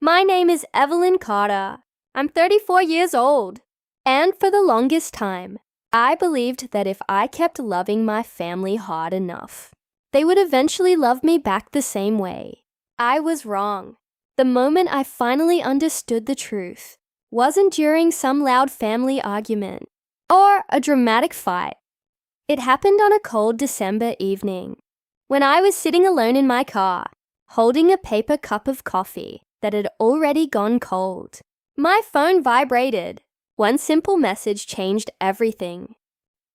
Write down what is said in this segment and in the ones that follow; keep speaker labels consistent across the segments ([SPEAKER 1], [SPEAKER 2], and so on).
[SPEAKER 1] My name is Evelyn Carter. I'm 34 years old. And for the longest time, I believed that if I kept loving my family hard enough, they would eventually love me back the same way. I was wrong. The moment I finally understood the truth wasn't during some loud family argument or a dramatic fight. It happened on a cold December evening when I was sitting alone in my car, holding a paper cup of coffee that had already gone cold. My phone vibrated. One simple message changed everything.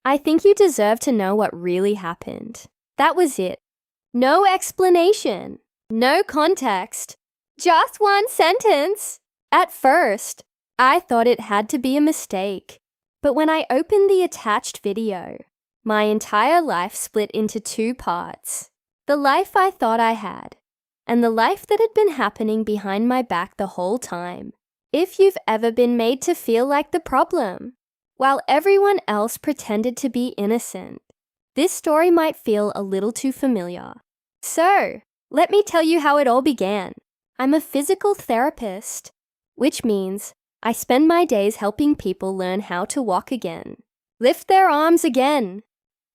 [SPEAKER 1] I think you deserve to know what really happened. That was it. No explanation. No context. Just one sentence. At first, I thought it had to be a mistake. But when I opened the attached video, my entire life split into two parts. The life I thought I had, and the life that had been happening behind my back the whole time. If you've ever been made to feel like the problem, while everyone else pretended to be innocent, this story might feel a little too familiar. So, let me tell you how it all began. I'm a physical therapist, which means I spend my days helping people learn how to walk again, lift their arms again,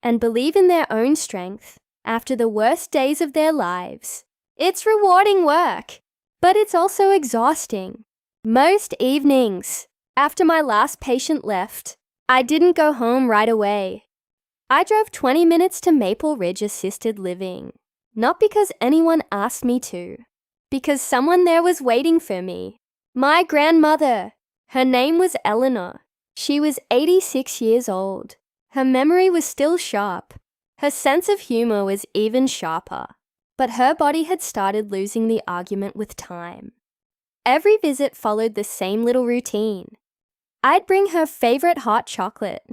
[SPEAKER 1] and believe in their own strength after the worst days of their lives. It's rewarding work, but it's also exhausting. Most evenings, after my last patient left, I didn't go home right away. I drove 20 minutes to Maple Ridge Assisted Living, not because anyone asked me to, because someone there was waiting for me. My grandmother. Her name was Eleanor. She was 86 years old. Her memory was still sharp. Her sense of humor was even sharper. But her body had started losing the argument with time. Every visit followed the same little routine. I'd bring her favorite hot chocolate.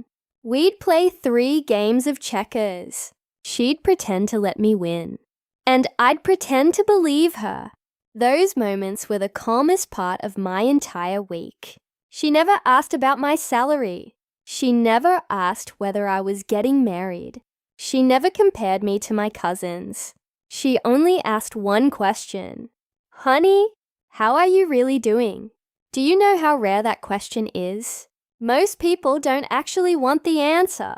[SPEAKER 1] We'd play 3 games of checkers. She'd pretend to let me win. And I'd pretend to believe her. Those moments were the calmest part of my entire week. She never asked about my salary. She never asked whether I was getting married. She never compared me to my cousins. She only asked one question. Honey, how are you really doing? Do you know how rare that question is? Most people don't actually want the answer.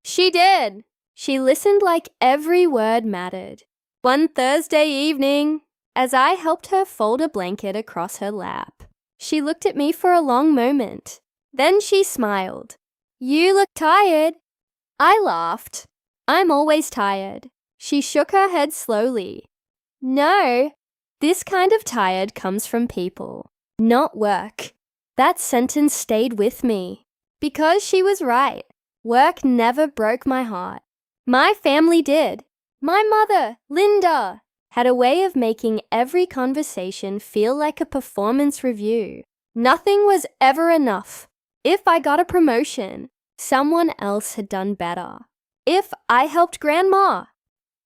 [SPEAKER 1] She did. She listened like every word mattered. One Thursday evening, as I helped her fold a blanket across her lap, she looked at me for a long moment. Then she smiled. You look tired. I laughed. I'm always tired. She shook her head slowly. No, this kind of tired comes from people, not work. That sentence stayed with me. Because she was right. Work never broke my heart. My family did. My mother, Linda, had a way of making every conversation feel like a performance review. Nothing was ever enough. If I got a promotion, someone else had done better. If I helped Grandma,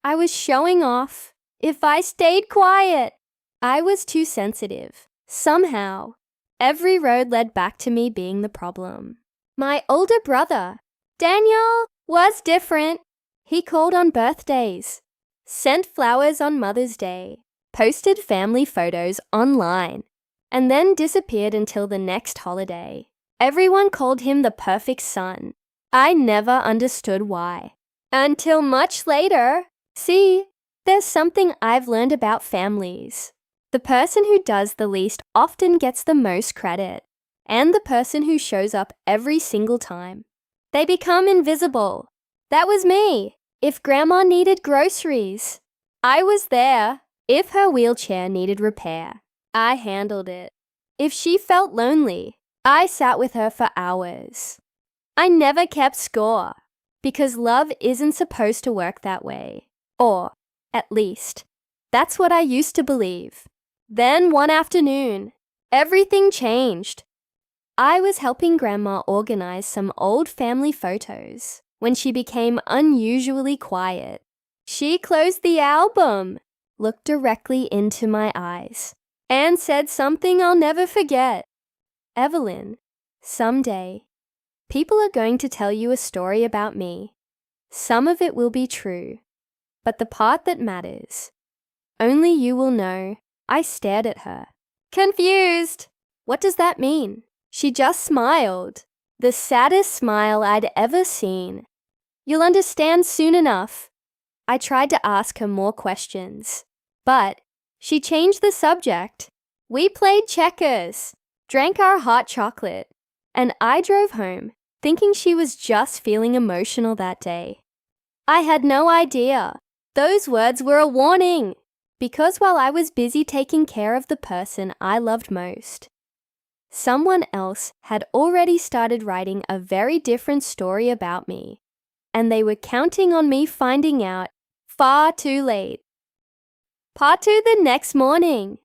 [SPEAKER 1] I was showing off. If I stayed quiet, I was too sensitive. Somehow, every road led back to me being the problem. My older brother, Daniel, was different. He called on birthdays, sent flowers on Mother's Day, posted family photos online, and then disappeared until the next holiday. Everyone called him the perfect son. I never understood why. Until much later. See, there's something I've learned about families. The person who does the least often gets the most credit, and the person who shows up every single time. They become invisible. That was me. If Grandma needed groceries, I was there. If her wheelchair needed repair, I handled it. If she felt lonely, I sat with her for hours. I never kept score, because love isn't supposed to work that way. Or, at least, that's what I used to believe. Then one afternoon, everything changed. I was helping Grandma organize some old family photos when she became unusually quiet. She closed the album, looked directly into my eyes, and said something I'll never forget. Evelyn, someday, people are going to tell you a story about me. Some of it will be true, but the part that matters, only you will know. I stared at her. Confused. What does that mean? She just smiled. The saddest smile I'd ever seen. You'll understand soon enough. I tried to ask her more questions, but she changed the subject. We played checkers, drank our hot chocolate, and I drove home, thinking she was just feeling emotional that day. I had no idea. Those words were a warning, because while I was busy taking care of the person I loved most, someone else had already started writing a very different story about me, and they were counting on me finding out far too late. Part 2 the next morning.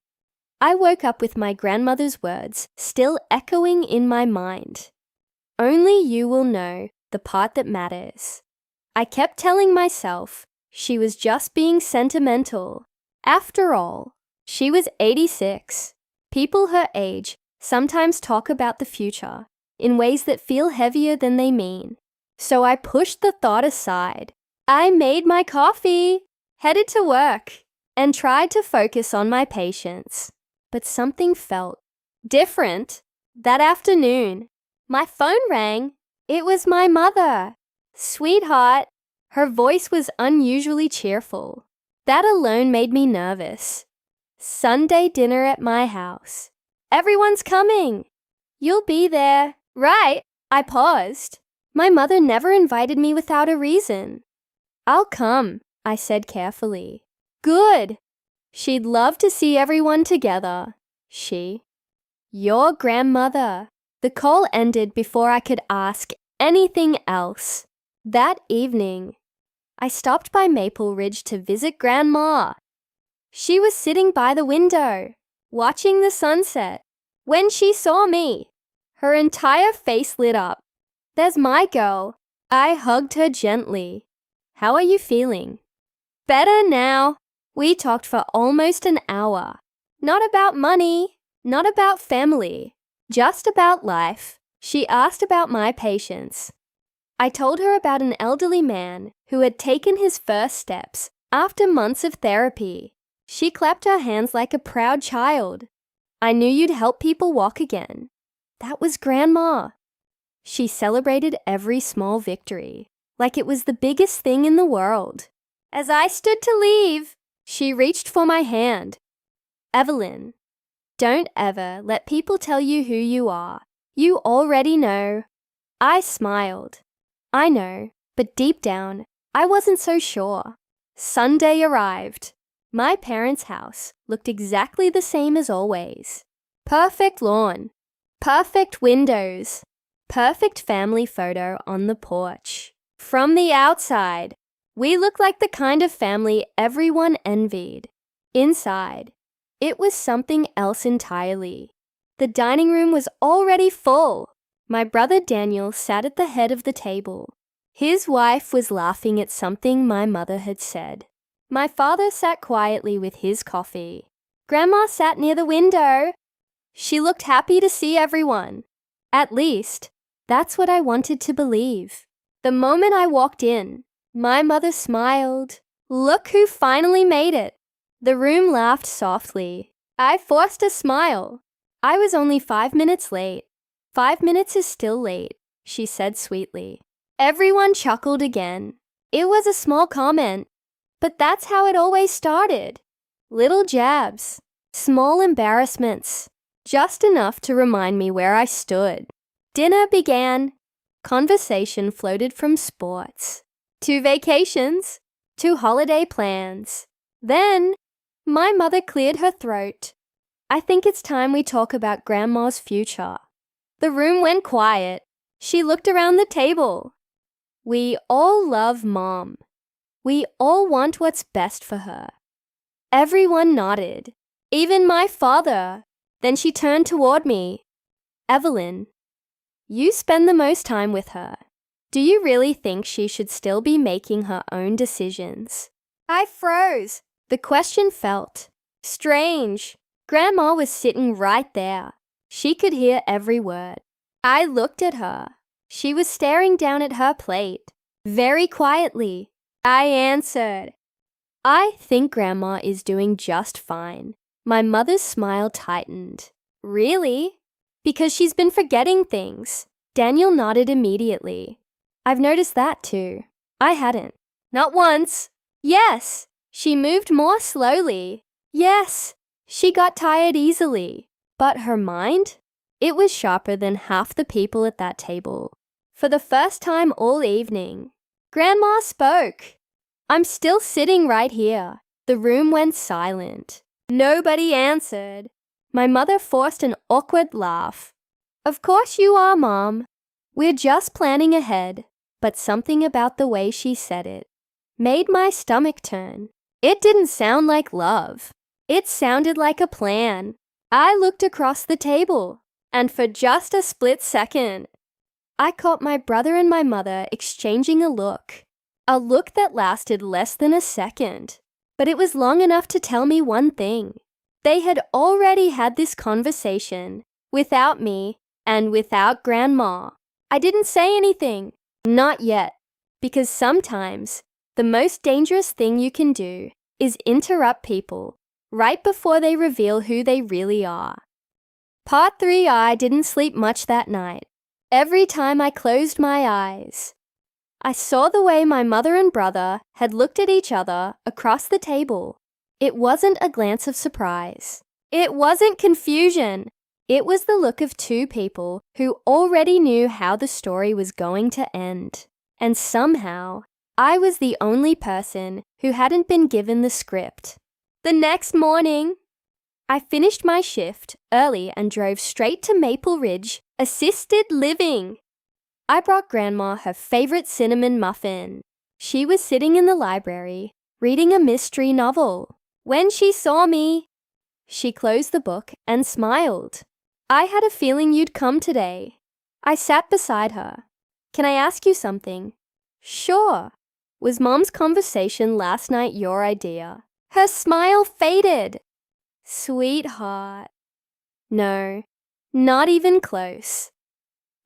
[SPEAKER 1] I woke up with my grandmother's words still echoing in my mind. Only you will know the part that matters. I kept telling myself she was just being sentimental. After all, she was 86. People her age sometimes talk about the future in ways that feel heavier than they mean. So I pushed the thought aside. I made my coffee, headed to work, and tried to focus on my patients. But something felt different. That afternoon, my phone rang. It was my mother. Sweetheart. Her voice was unusually cheerful. That alone made me nervous. Sunday dinner at my house. Everyone's coming. You'll be there, right? I paused. My mother never invited me without a reason. I'll come, I said carefully. Good. She'd love to see everyone together. Your grandmother. The call ended before I could ask anything else. That evening, I stopped by Maple Ridge to visit Grandma. She was sitting by the window, watching the sunset. When she saw me, her entire face lit up. There's my girl. I hugged her gently. How are you feeling? Better now. We talked for almost an hour. Not about money, not about family, just about life. She asked about my patients. I told her about an elderly man who had taken his first steps after months of therapy. She clapped her hands like a proud child. I knew you'd help people walk again. That was Grandma. She celebrated every small victory, like it was the biggest thing in the world. As I stood to leave, she reached for my hand. Evelyn, don't ever let people tell you who you are. You already know. I smiled. I know, but deep down, I wasn't so sure. Sunday arrived. My parents' house looked exactly the same as always. Perfect lawn, perfect windows, perfect family photo on the porch. From the outside, we looked like the kind of family everyone envied. Inside, it was something else entirely. The dining room was already full. My brother Daniel sat at the head of the table. His wife was laughing at something my mother had said. My father sat quietly with his coffee. Grandma sat near the window. She looked happy to see everyone. At least, that's what I wanted to believe. The moment I walked in, my mother smiled. Look who finally made it. The room laughed softly. I forced a smile. I was only 5 minutes late. 5 minutes is still late, she said sweetly. Everyone chuckled again. It was a small comment, but that's how it always started. Little jabs, small embarrassments, just enough to remind me where I stood. Dinner began. Conversation floated from sports, to vacations, to holiday plans. Then, my mother cleared her throat. I think it's time we talk about Grandma's future. The room went quiet. She looked around the table. We all love Mom. We all want what's best for her. Everyone nodded, even my father. Then she turned toward me. Evelyn, you spend the most time with her. Do you really think she should still be making her own decisions? I froze. The question felt strange. Grandma was sitting right there. She could hear every word. I looked at her. She was staring down at her plate. Very quietly, I answered, I think Grandma is doing just fine. My mother's smile tightened. Really? Because she's been forgetting things. Daniel nodded immediately. I've noticed that too. I hadn't. Not once. Yes. She moved more slowly. Yes. She got tired easily. But her mind? It was sharper than half the people at that table. For the first time all evening, Grandma spoke. I'm still sitting right here. The room went silent. Nobody answered. My mother forced an awkward laugh. Of course you are, Mom. We're just planning ahead. But something about the way she said it made my stomach turn. It didn't sound like love. It sounded like a plan. I looked across the table, and for just a split second, I caught my brother and my mother exchanging a look that lasted less than a second. But it was long enough to tell me one thing. They had already had this conversation without me and without Grandma. I didn't say anything. Not yet. Because sometimes the most dangerous thing you can do is interrupt people right before they reveal who they really are. Part 3, I didn't sleep much that night. Every time I closed my eyes, I saw the way my mother and brother had looked at each other across the table. It wasn't a glance of surprise. It wasn't confusion. It was the look of two people who already knew how the story was going to end. And somehow, I was the only person who hadn't been given the script. The next morning, I finished my shift early and drove straight to Maple Ridge Assisted Living. I brought Grandma her favorite cinnamon muffin. She was sitting in the library, reading a mystery novel. When she saw me, she closed the book and smiled. I had a feeling you'd come today. I sat beside her. Can I ask you something? Sure. Was Mom's conversation last night your idea? Her smile faded. Sweetheart. No, not even close.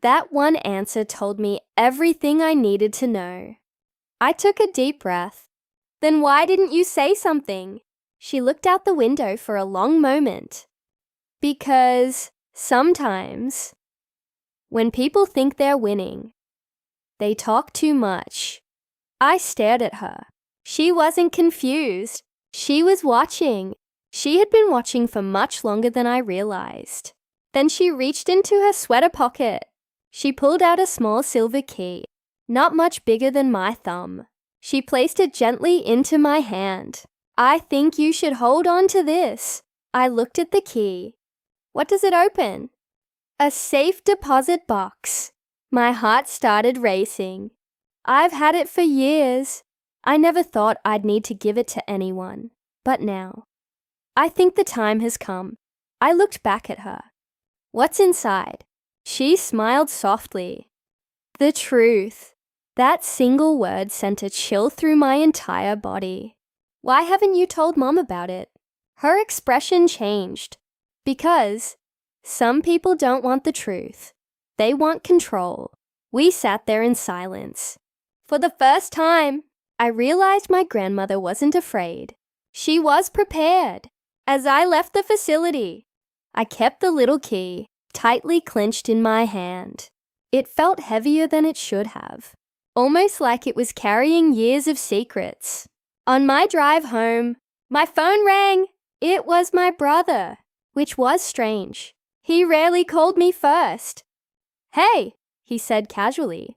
[SPEAKER 1] That one answer told me everything I needed to know. I took a deep breath. Then why didn't you say something? She looked out the window for a long moment. Because sometimes, when people think they're winning, they talk too much. I stared at her. She wasn't confused. She was watching. She had been watching for much longer than I realized. Then she reached into her sweater pocket. She pulled out a small silver key, not much bigger than my thumb. She placed it gently into my hand. I think you should hold on to this. I looked at the key. What does it open? A safe deposit box. My heart started racing. I've had it for years. I never thought I'd need to give it to anyone. But now, I think the time has come. I looked back at her. What's inside? She smiled softly. The truth. That single word sent a chill through my entire body. Why haven't you told Mom about it? Her expression changed. Because some people don't want the truth. They want control. We sat there in silence. For the first time, I realized my grandmother wasn't afraid. She was prepared. As I left the facility, I kept the little key tightly clenched in my hand. It felt heavier than it should have, almost like it was carrying years of secrets. On my drive home, my phone rang. It was my brother, which was strange. He rarely called me first. Hey, he said casually.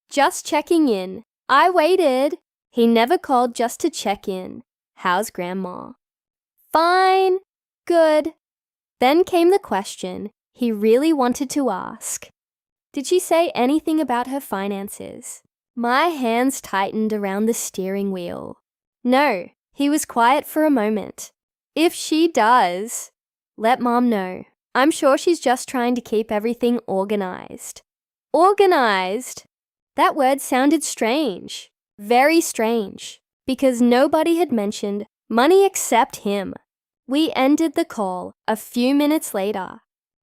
[SPEAKER 1] Just checking in. I waited. He never called just to check in. How's Grandma? Fine. Good. Then came the question he really wanted to ask. Did she say anything about her finances? My hands tightened around the steering wheel. No, he was quiet for a moment. If she does, let Mom know. I'm sure she's just trying to keep everything organized. Organized? That word sounded strange. Very strange. Because nobody had mentioned money except him. We ended the call a few minutes later.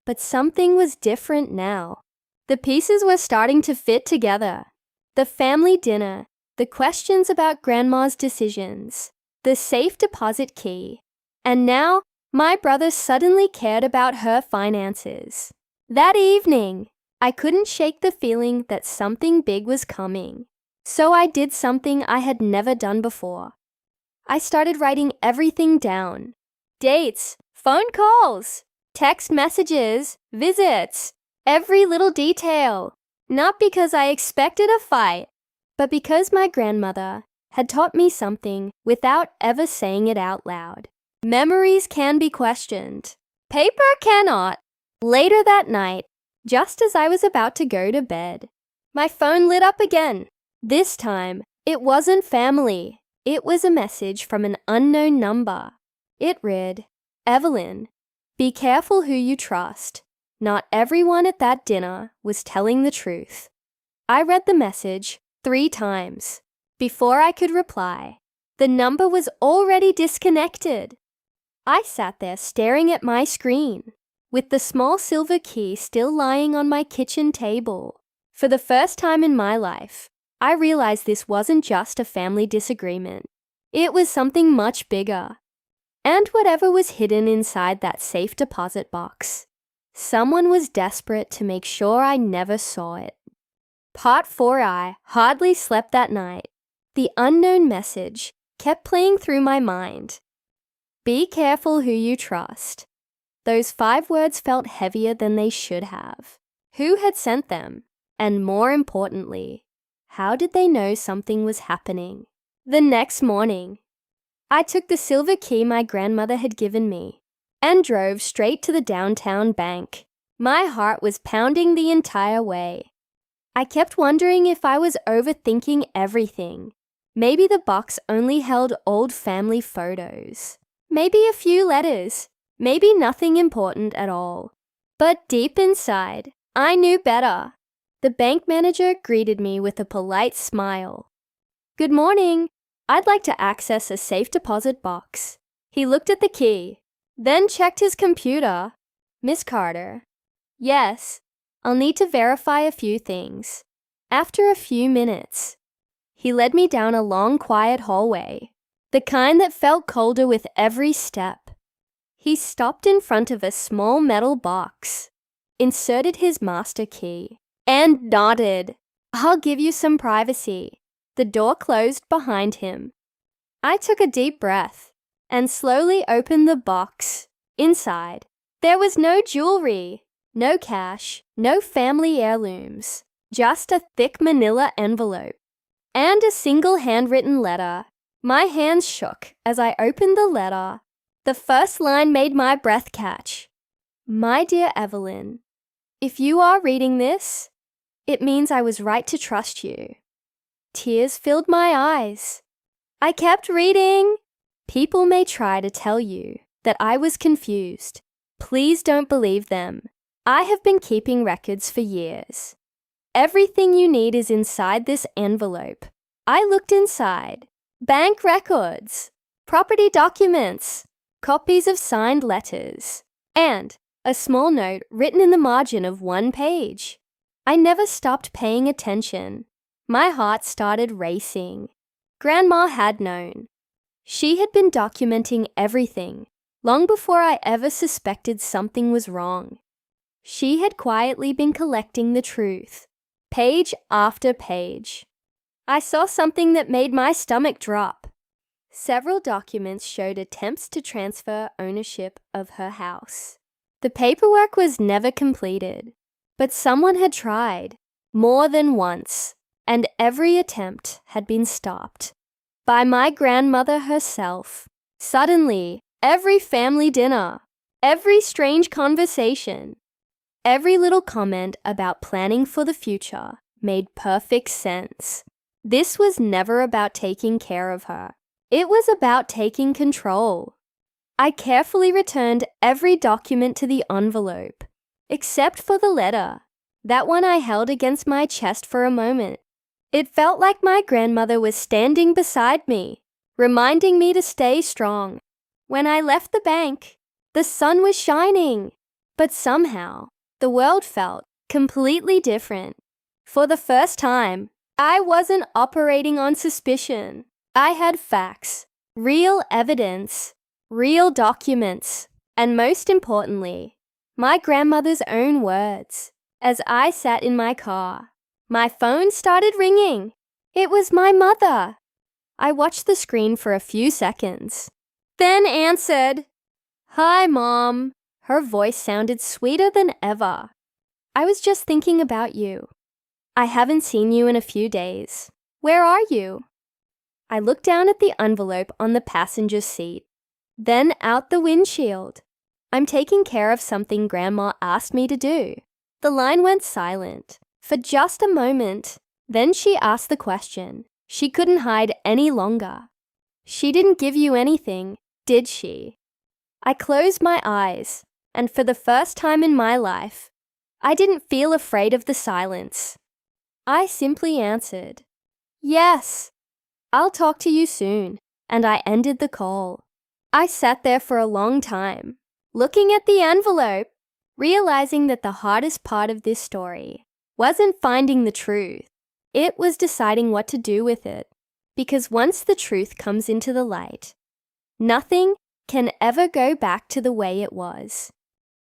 [SPEAKER 1] But something was different now. The pieces were starting to fit together. The family dinner, the questions about Grandma's decisions, the safe deposit key, and now My brother suddenly cared about her finances. That evening, I couldn't shake the feeling that something big was coming. So I did something I had never done before. I started writing everything down. Dates, phone calls, text messages, visits, every little detail. Not because I expected a fight, but because my grandmother had taught me something without ever saying it out loud. Memories can be questioned. Paper cannot. Later that night, just as I was about to go to bed, my phone lit up again. This time, it wasn't family. It was a message from an unknown number. It read, "Evelyn, be careful who you trust. Not everyone at that dinner was telling the truth." I read the message 3 times. Before I could reply, the number was already disconnected. I sat there staring at my screen, with the small silver key still lying on my kitchen table. For the first time in my life, I realized this wasn't just a family disagreement. It was something much bigger. And whatever was hidden inside that safe deposit box, someone was desperate to make sure I never saw it. Part 4. I hardly slept that night. The unknown message kept playing through my mind. Be careful who you trust. Those 5 words felt heavier than they should have. Who had sent them? And more importantly, how did they know something was happening? The next morning, I took the silver key my grandmother had given me and drove straight to the downtown bank. My heart was pounding the entire way. I kept wondering if I was overthinking everything. Maybe the box only held old family photos. Maybe a few letters. Maybe nothing important at all. But deep inside, I knew better. The bank manager greeted me with a polite smile. "Good morning. I'd like to access a safe deposit box." He looked at the key, then checked his computer. "Miss Carter." "Yes, I'll need to verify a few things." After a few minutes, he led me down a long, quiet hallway, the kind that felt colder with every step. He stopped in front of a small metal box, inserted his master key, and nodded. "I'll give you some privacy." The door closed behind him. I took a deep breath and slowly opened the box. Inside, there was no jewelry, no cash, no family heirlooms, just a thick manila envelope and a single handwritten letter. My hands shook as I opened the letter. The first line made my breath catch. "My dear Evelyn, if you are reading this, it means I was right to trust you." Tears filled my eyes. I kept reading. "People may try to tell you that I was confused. Please don't believe them. I have been keeping records for years. Everything you need is inside this envelope." I looked inside. Bank records, property documents, copies of signed letters, and a small note written in the margin of 1 page. I never stopped paying attention. My heart started racing. Grandma had known. She had been documenting everything long before I ever suspected something was wrong. She had quietly been collecting the truth, page after page. I saw something that made my stomach drop. Several documents showed attempts to transfer ownership of her house. The paperwork was never completed, but someone had tried more than once, and every attempt had been stopped by my grandmother herself. Suddenly, every family dinner, every strange conversation, every little comment about planning for the future made perfect sense. This was never about taking care of her. It was about taking control. I carefully returned every document to the envelope, except for the letter. That one I held against my chest for a moment. It felt like my grandmother was standing beside me, reminding me to stay strong. When I left the bank, the sun was shining, but somehow the world felt completely different. For the first time, I wasn't operating on suspicion. I had facts, real evidence, real documents. And most importantly, my grandmother's own words. As I sat in my car, my phone started ringing. It was my mother. I watched the screen for a few seconds, then answered, "Hi, Mom." Her voice sounded sweeter than ever. "I was just thinking about you. I haven't seen you in a few days. Where are you?" I looked down at the envelope on the passenger seat, then out the windshield. "I'm taking care of something Grandma asked me to do." The line went silent for just a moment. Then she asked the question she couldn't hide any longer. "She didn't give you anything, did she?" I closed my eyes, and for the first time in my life, I didn't feel afraid of the silence. I simply answered, "Yes, I'll talk to you soon," and I ended the call. I sat there for a long time, looking at the envelope, realizing that the hardest part of this story wasn't finding the truth. It was deciding what to do with it. Because once the truth comes into the light, nothing can ever go back to the way it was.